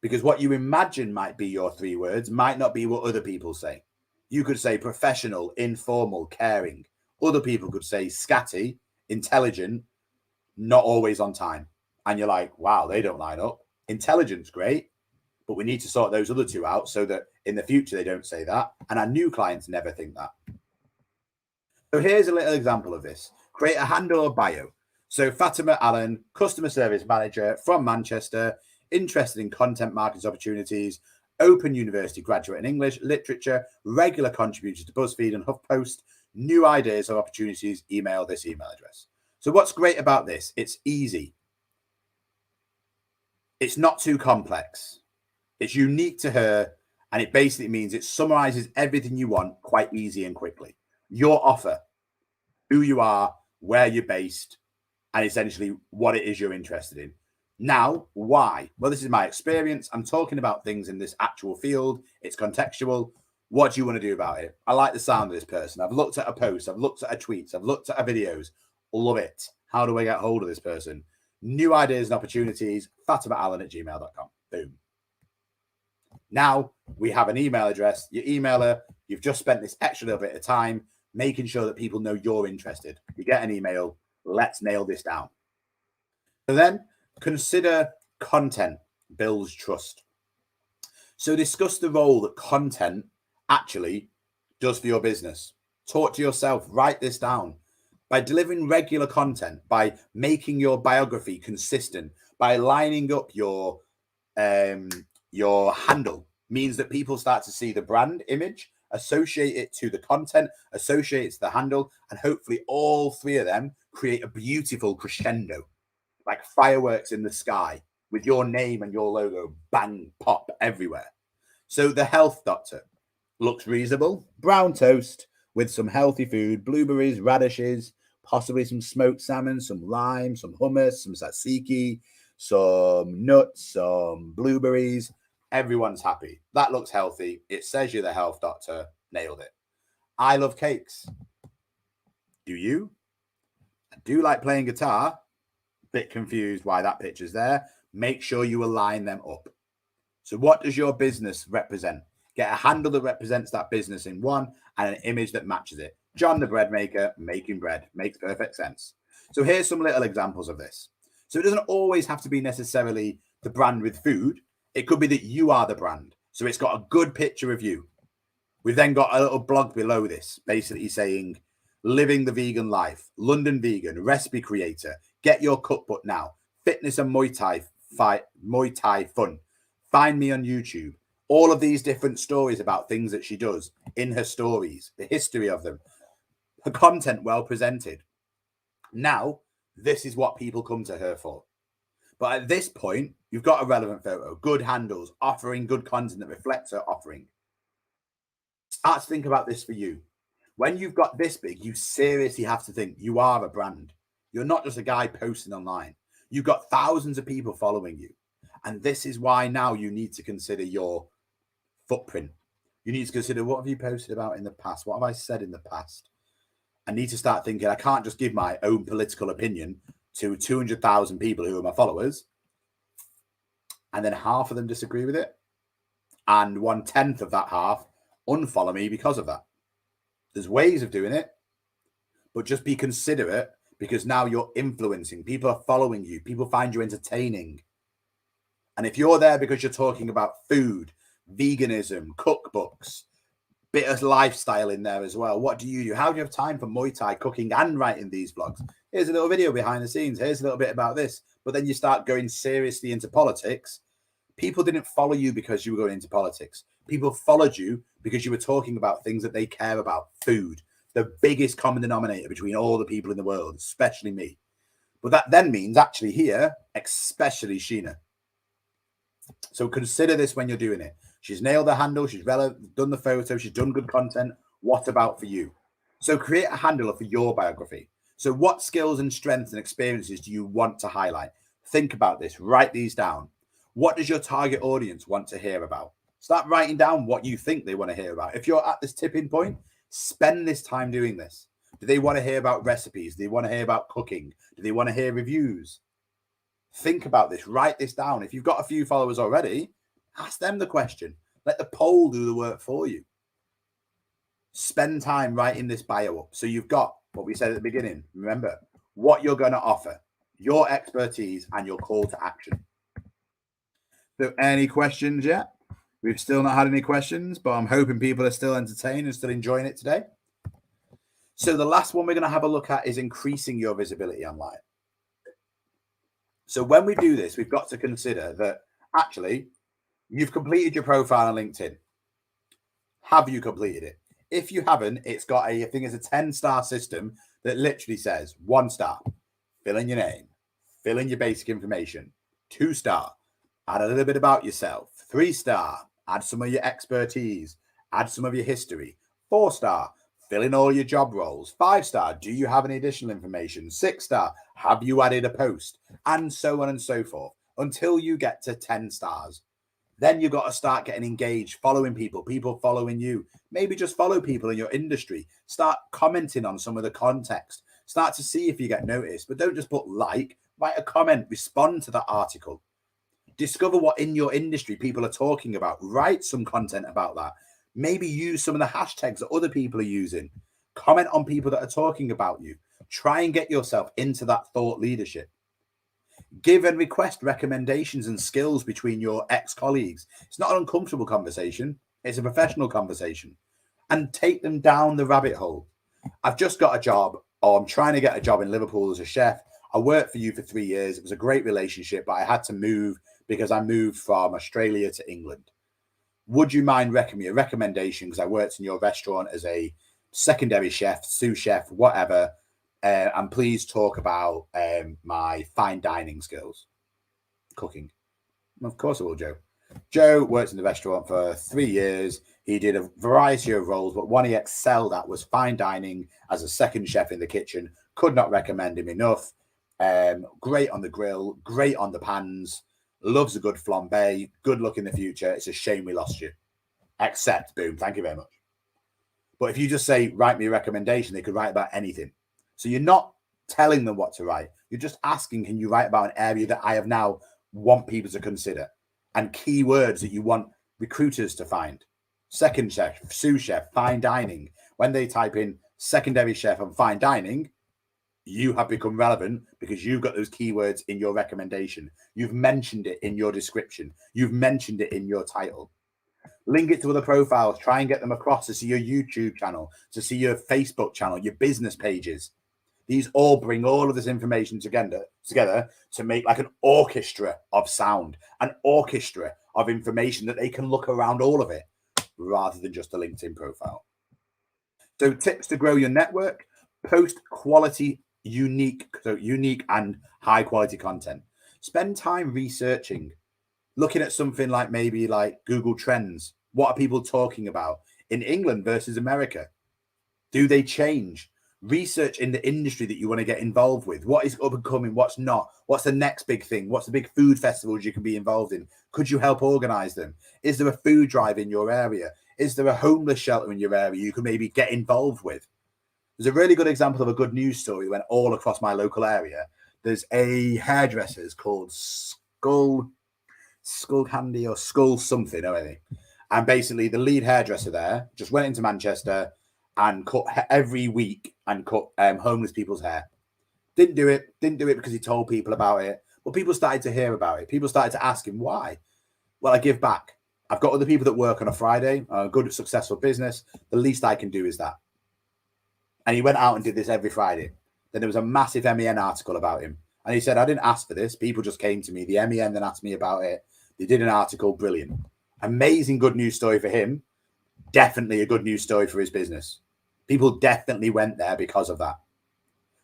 Because what you imagine might be your 3 words might not be what other people say. You could say professional, informal, caring. Other people could say scatty, intelligent, not always on time. And you're like, wow, they don't line up. Intelligence, great. But we need to sort those other 2 out so that in the future they don't say that. And our new clients never think that. So here's a little example of this. Create a handle or bio. So Fatima Allen, customer service manager from Manchester, interested in content marketing opportunities, Open University graduate in English, literature, regular contributor to BuzzFeed and HuffPost, new ideas or opportunities, email this email address. So what's great about this? It's easy. It's not too complex. It's unique to her, and it basically means it summarizes everything you want quite easy and quickly. Your offer, who you are, where you're based, and essentially what it is you're interested in. Now, why? Well, this is my experience. I'm talking about things in this actual field. It's contextual. What do you want to do about it? I like the sound of this person. I've looked at a post. I've looked at her tweets. I've looked at her videos. Love it. How do I get hold of this person? New ideas and opportunities, FatimaAllen@gmail.com. Boom. Now we have an email address. You email her. You've just spent this extra little bit of time making sure that people know you're interested. You get an email. Let's nail this down. So then consider content builds trust. So discuss the role that content actually does for your business. Talk to yourself. Write this down. By delivering regular content, by making your biography consistent, by lining up your handle, means that people start to see the brand image, associate it to the content, associate it to the handle, and hopefully all 3 of them create a beautiful crescendo, like fireworks in the sky with your name and your logo, bang, pop everywhere. So the health doctor looks reasonable. Brown toast with some healthy food, blueberries, radishes, possibly some smoked salmon, some lime, some hummus, some tzatziki, some nuts, some blueberries. Everyone's happy. That looks healthy. It says you're the health doctor. Nailed it. I love cakes. Do you? I do like playing guitar. Bit confused why that picture's there. Make sure you align them up. So what does your business represent? Get a handle that represents that business in one and an image that matches it. John the bread maker making bread. Makes perfect sense. So here's some little examples of this. So it doesn't always have to be necessarily the brand with food. It could be that you are the brand. So it's got a good picture of you. We've then got a little blog below this, basically saying, living the vegan life, London vegan, recipe creator, get your cookbook now, fitness and Muay Thai fun, find me on YouTube. All of these different stories about things that she does in her stories, the history of them, her content well presented. Now This is what people come to her for. But at this point, you've got a relevant photo, good handles, offering good content that reflects her offering. Start to think about this for you. When you've got this big, you seriously have to think you are a brand. You're not just a guy posting online. You've got thousands of people following you. And this is why now you need to consider your footprint. You need to consider, what have you posted about in the past? What have I said in the past? I need to start thinking, I can't just give my own political opinion to 200,000 people who are my followers, and then half of them disagree with it, and 1/10 of that half unfollow me because of that. There's ways of doing it, but just be considerate, because now you're influencing. People are following you. People find you entertaining. And if you're there because you're talking about food, veganism, cookbooks, bit of lifestyle in there as well, what do you do? How do you have time for Muay Thai, cooking, and writing these vlogs? Here's a little video behind the scenes. Here's a little bit about this. But then you start going seriously into politics. People didn't follow you because you were going into politics. People followed you because you were talking about things that they care about. Food, the biggest common denominator between all the people in the world, especially me. But that then means actually here, especially Sheena. So consider this when you're doing it. She's nailed the handle. She's done the photo. She's done good content. What about for you? So create a handle for your biography. So what skills and strengths and experiences do you want to highlight? Think about this. Write these down. What does your target audience want to hear about? Start writing down what you think they want to hear about. If you're at this tipping point, spend this time doing this. Do they want to hear about recipes? Do they want to hear about cooking? Do they want to hear reviews? Think about this. Write this down. If you've got a few followers already, ask them the question. Let the poll do the work for you. Spend time writing this bio up. So you've got what we said at the beginning. Remember what you're going to offer, your expertise, and your call to action. So any questions yet? We've still not had any questions, but I'm hoping people are still entertained and still enjoying it today. So the last one we're going to have a look at is increasing your visibility online. So when we do this, we've got to consider that actually you've completed your profile on LinkedIn. Have you completed it? If you haven't, it's got I think it's a 10-star system that literally says 1 star, fill in your name, fill in your basic information. 2 star, add a little bit about yourself. 3 star, add some of your expertise, add some of your history. 4 star, fill in all your job roles. 5 star, do you have any additional information? 6 star, have you added a post? And so on and so forth until you get to 10 stars. Then you've got to start getting engaged, following people, people following you. Maybe just follow people in your industry. Start commenting on some of the context. Start to see if you get noticed, but don't just put like, write a comment, respond to that article. Discover what in your industry people are talking about. Write some content about that. Maybe use some of the hashtags that other people are using. Comment on people that are talking about you. Try and get yourself into that thought leadership. Give and request recommendations and skills between your ex-colleagues. It's not an uncomfortable conversation. It's a professional conversation. And take them down the rabbit hole. I've just got a job, or I'm trying to get a job in Liverpool as a chef. I worked for you for 3 years. It was a great relationship, but I had to move because I moved from Australia to England. Would you mind recommending me a recommendation? Because I worked in your restaurant as a secondary chef, sous chef, whatever. And please talk about my fine dining skills, cooking. Of course I will, Joe. Joe worked in the restaurant for 3 years. He did a variety of roles, but one he excelled at was fine dining as a second chef in the kitchen. Could not recommend him enough. Great on the grill, great on the pans, loves a good flambe, good luck in the future. It's a shame we lost you. Accept, boom, thank you very much. But if you just say, write me a recommendation, they could write about anything. So you're not telling them what to write. You're just asking, can you write about an area that I have now want people to consider? And keywords that you want recruiters to find. Second chef, sous chef, fine dining. When they type in secondary chef and fine dining, you have become relevant because you've got those keywords in your recommendation. You've mentioned it in your description. You've mentioned it in your title. Link it to other profiles. Try and get them across to see your YouTube channel, to see your Facebook channel, your business pages. These all bring all of this information together to make like an orchestra of sound, an orchestra of information that they can look around all of it rather than just a LinkedIn profile. So tips to grow your network: post quality unique and high quality content. Spend time researching, looking at something like maybe like Google Trends. What are people talking about in England versus America? Do they change? Research in the industry that you want to get involved with. What is up and coming? What's not? What's the next big thing? What's the big food festivals you can be involved in? Could you help organize them? Is there a food drive in your area? Is there a homeless shelter in your area you can maybe get involved with? There's a really good example of a good news story went all across my local area. There's a hairdresser called Skull Candy or Skull something or anything. And basically the lead hairdresser there just went into Manchester and cut every week and cut homeless people's hair. Didn't do it because he told people about it. But people started to hear about it. People started to ask him why. Well, I give back. I've got other people that work on a Friday, a good, successful business. The least I can do is that. And he went out and did this every Friday. Then there was a massive MEN article about him. And he said, I didn't ask for this. People just came to me. The MEN then asked me about it. They did an article. Brilliant. Amazing good news story for him. Definitely a good news story for his business. People definitely went there because of that.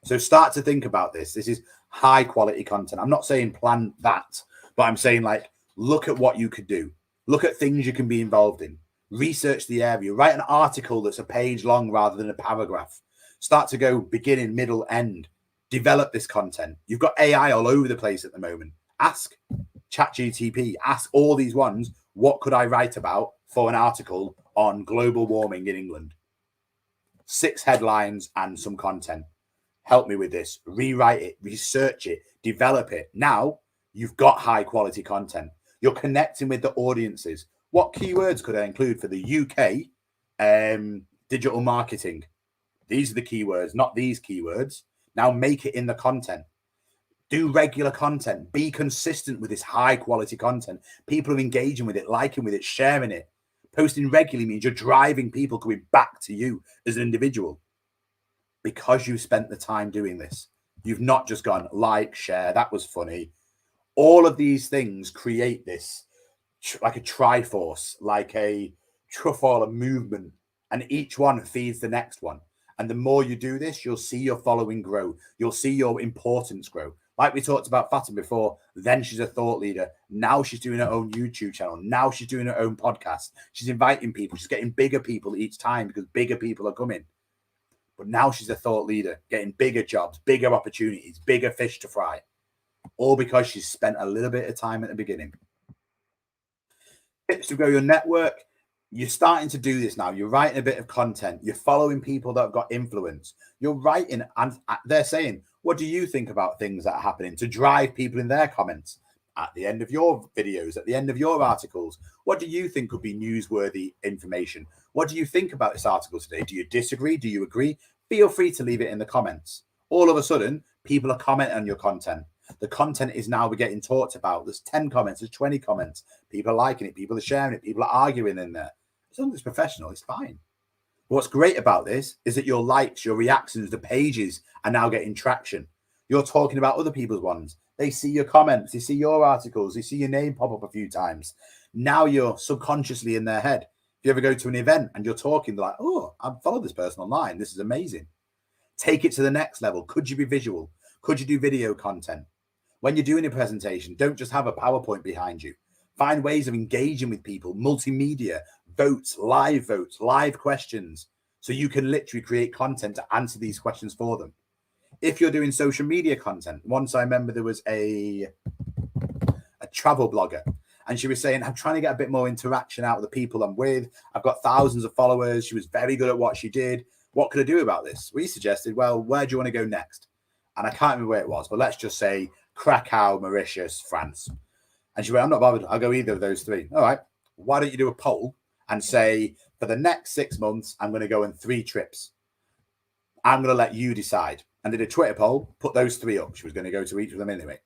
So start to think about this. This is high quality content. I'm not saying plan that, but I'm saying like, look at what you could do. Look at things you can be involved in. Research the area. Write an article that's a page long rather than a paragraph. Start to go beginning, middle, end. Develop this content. You've got AI all over the place at the moment. Ask ChatGPT, ask all these ones, what could I write about for an article on global warming in England? 6 headlines and some content. Help me with this. Rewrite it, research it, develop it. Now you've got high quality content. You're connecting with the audiences. What keywords could I include for the UK digital marketing? These are the keywords, not these keywords. Now make it in the content. Do regular content. Be consistent with this high quality content. People are engaging with it, liking with it, sharing it. Posting regularly means you're driving people coming back to you as an individual because you spent the time doing this. You've not just gone like, share, that was funny. All of these things create this like a triforce, like a truffle movement, and each one feeds the next one. And the more you do this, you'll see your following grow. You'll see your importance grow. Like we talked about Fatima before, then she's a thought leader. Now she's doing her own YouTube channel. Now she's doing her own podcast. She's inviting people. She's getting bigger people each time because bigger people are coming. But now she's a thought leader, getting bigger jobs, bigger opportunities, bigger fish to fry. All because she's spent a little bit of time at the beginning. Tips to grow your network. You're starting to do this now. You're writing a bit of content. You're following people that have got influence. You're writing and they're saying, what do you think about things that are happening to drive people in their comments at the end of your videos, at the end of your articles? What do you think could be newsworthy information? What do you think about this article today? Do you disagree? Do you agree? Feel free to leave it in the comments. All of a sudden, people are commenting on your content. The content is now getting talked about. There's 10 comments, there's 20 comments. People are liking it, people are sharing it, people are arguing in there. As long as it's professional, it's fine. What's great about this is that your likes, your reactions, the pages are now getting traction. You're talking about other people's ones. They see your comments, they see your articles, they see your name pop up a few times. Now you're subconsciously in their head. If you ever go to an event and you're talking, they're like, oh, I've followed this person online. This is amazing. Take it to the next level. Could you be visual? Could you do video content? When you're doing a presentation, don't just have a PowerPoint behind you. Find ways of engaging with people, multimedia, votes, live questions, so you can literally create content to answer these questions for them. If you're doing social media content, once I remember there was a travel blogger, and she was saying, I'm trying to get a bit more interaction out of the people I'm with. I've got thousands of followers. She was very good at what she did. What could I do about this? We suggested, well, where do you want to go next? And I can't remember where it was, but let's just say Krakow, Mauritius, France. And she went, I'm not bothered. I'll go either of those 3. All right. Why don't you do a poll and say, for the next 6 months, I'm going to go on 3 trips. I'm going to let you decide. And did a Twitter poll, put those 3 up. She was going to go to each of them anyway.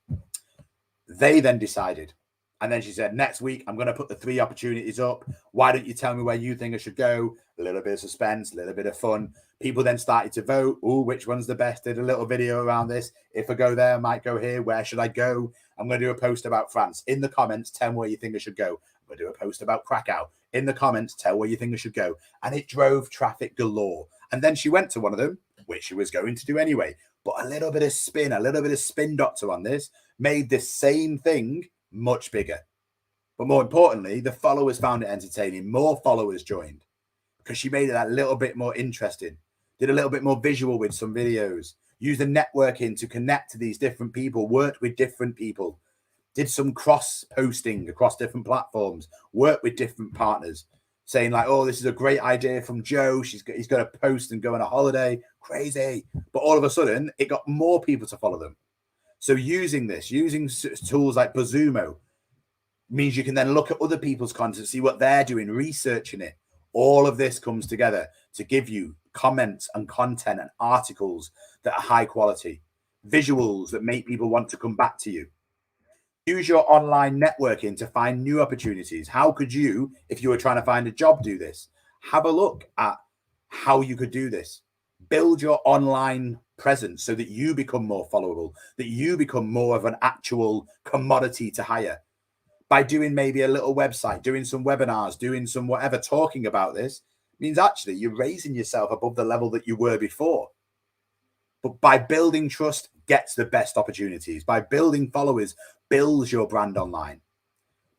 They then decided. And then she said, next week, I'm going to put the 3 opportunities up. Why don't you tell me where you think I should go? A little bit of suspense, a little bit of fun. People then started to vote. Oh, which one's the best? Did a little video around this. If I go there, I might go here. Where should I go? I'm going to do a post about France. In the comments, tell me where you think I should go. I'm going to do a post about Krakow. In the comments, tell where you think I should go. And it drove traffic galore. And then she went to one of them, which she was going to do anyway. but a little bit of spin doctor on this made this same thing much bigger. But more importantly, the followers found it entertaining. More followers joined because she made it that little bit more interesting, did a little bit more visual with some videos, used the networking to connect to these different people, worked with different people, did some cross posting across different platforms, worked with different partners, saying like, oh, this is a great idea from Joe. He's going to post and go on a holiday. Crazy. But all of a sudden, it got more people to follow them. So using tools like BuzzSumo means you can then look at other people's content, see what they're doing, researching it. All of this comes together to give you comments and content and articles that are high quality, visuals that make people want to come back to you. Use your online networking to find new opportunities. How could you, if you were trying to find a job, do this? Have a look at how you could do this. Build your online presence so that you become more followable, that you become more of an actual commodity to hire. By doing maybe a little website, doing some webinars, doing some whatever, talking about this means actually you're raising yourself above the level that you were before. But by building trust gets the best opportunities. By building followers builds your brand online.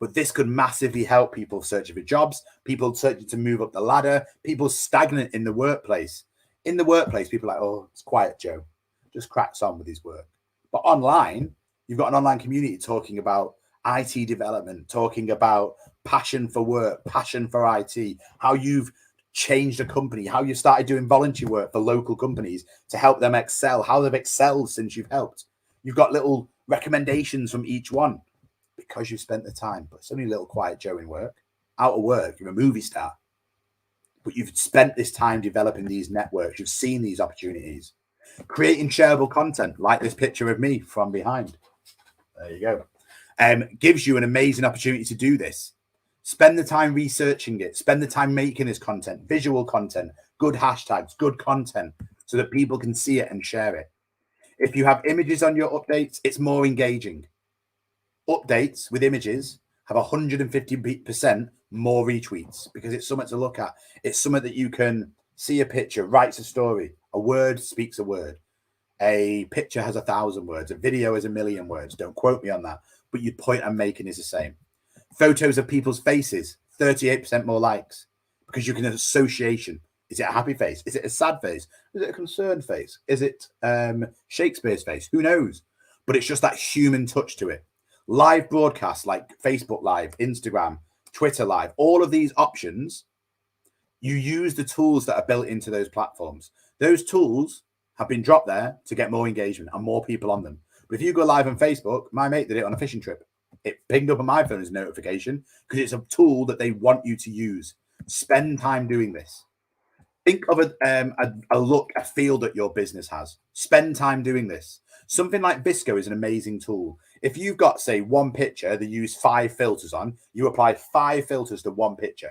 But this could massively help people searching for jobs, people searching to move up the ladder, people stagnant in the workplace. In the workplace, people are like, oh, it's quiet, Joe. Just cracks on with his work. But online, you've got an online community talking about IT development, talking about passion for work, passion for IT, how you've changed a company, how you started doing voluntary work for local companies to help them excel, how they've excelled since you've helped. You've got little recommendations from each one because you've spent the time. But it's only a little quiet Joe in work. Out of work, you're a movie star. But you've spent this time developing these networks. You've seen these opportunities. Creating shareable content, like this picture of me from behind. There you go. Gives you an amazing opportunity to do this. Spend the time researching it. Spend the time making this content, visual content, good hashtags, good content, so that people can see it and share it. If you have images on your updates, it's more engaging. Updates with images have 150% more retweets because it's something to look at. It's something that you can see a picture, writes a story. A word speaks a word. A picture has 1,000 words. A video is 1,000,000 words. Don't quote me on that. But your point I'm making is the same. Photos of people's faces, 38% more likes because you can have association. Is it a happy face? Is it a sad face? Is it a concerned face? Is it Shakespeare's face? Who knows? But it's just that human touch to it. Live broadcasts like Facebook Live, Instagram, Twitter Live, all of these options, you use the tools that are built into those platforms. Those tools have been dropped there to get more engagement and more people on them. But if you go live on Facebook, my mate did it on a fishing trip. It pinged up on my phone as a notification because it's a tool that they want you to use. Spend time doing this. Think of a feel that your business has. Spend time doing this. Something like VSCO is an amazing tool. If you've got, say, one picture that you use 5 filters on, you apply 5 filters to one picture.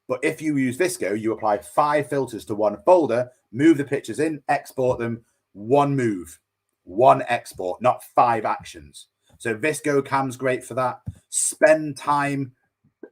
But if you use VSCO, you apply 5 filters to one folder, move the pictures in, export them, one move, one export, not 5 actions. So VSCO Cam's great for that. Spend time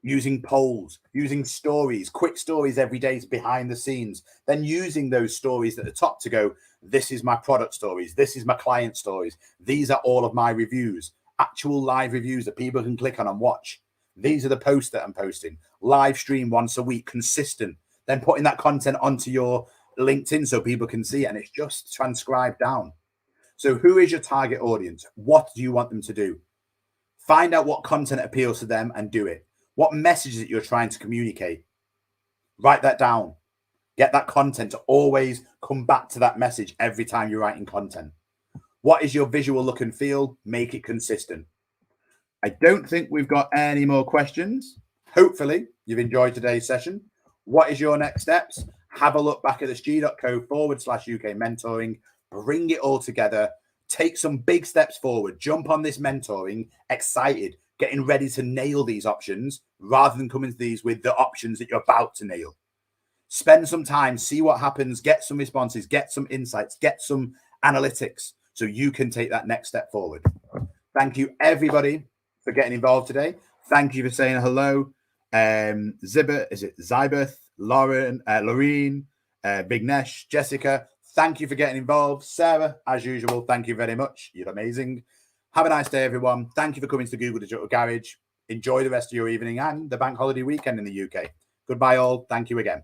using polls, using stories, quick stories every day behind the scenes, then using those stories at the top to go, this is my product stories, this is my client stories, these are all of my reviews, actual live reviews that people can click on and watch. These are the posts that I'm posting. Live stream once a week, consistent. Then putting that content onto your LinkedIn so people can see it and it's just transcribed down. So who is your target audience? What do you want them to do? Find out what content appeals to them and do it. What messages that you're trying to communicate? Write that down. Get that content to always come back to that message every time you're writing content. What is your visual look and feel? Make it consistent. I don't think we've got any more questions. Hopefully you've enjoyed today's session. What is your next steps? Have a look back at this g.co/UK mentoring. Bring it all together. Take some big steps forward. Jump on this mentoring, excited, getting ready to nail these options rather than coming to these with the options that you're about to nail. Spend some time, see what happens, get some responses, get some insights, get some analytics so you can take that next step forward. Thank you, everybody, for getting involved today. Thank you for saying hello. Zybeth, Lauren, Loreen, Big Nesh, Jessica. Thank you for getting involved. Sarah, as usual, thank you very much. You're amazing. Have a nice day, everyone. Thank you for coming to the Google Digital Garage. Enjoy the rest of your evening and the bank holiday weekend in the UK. Goodbye, all. Thank you again.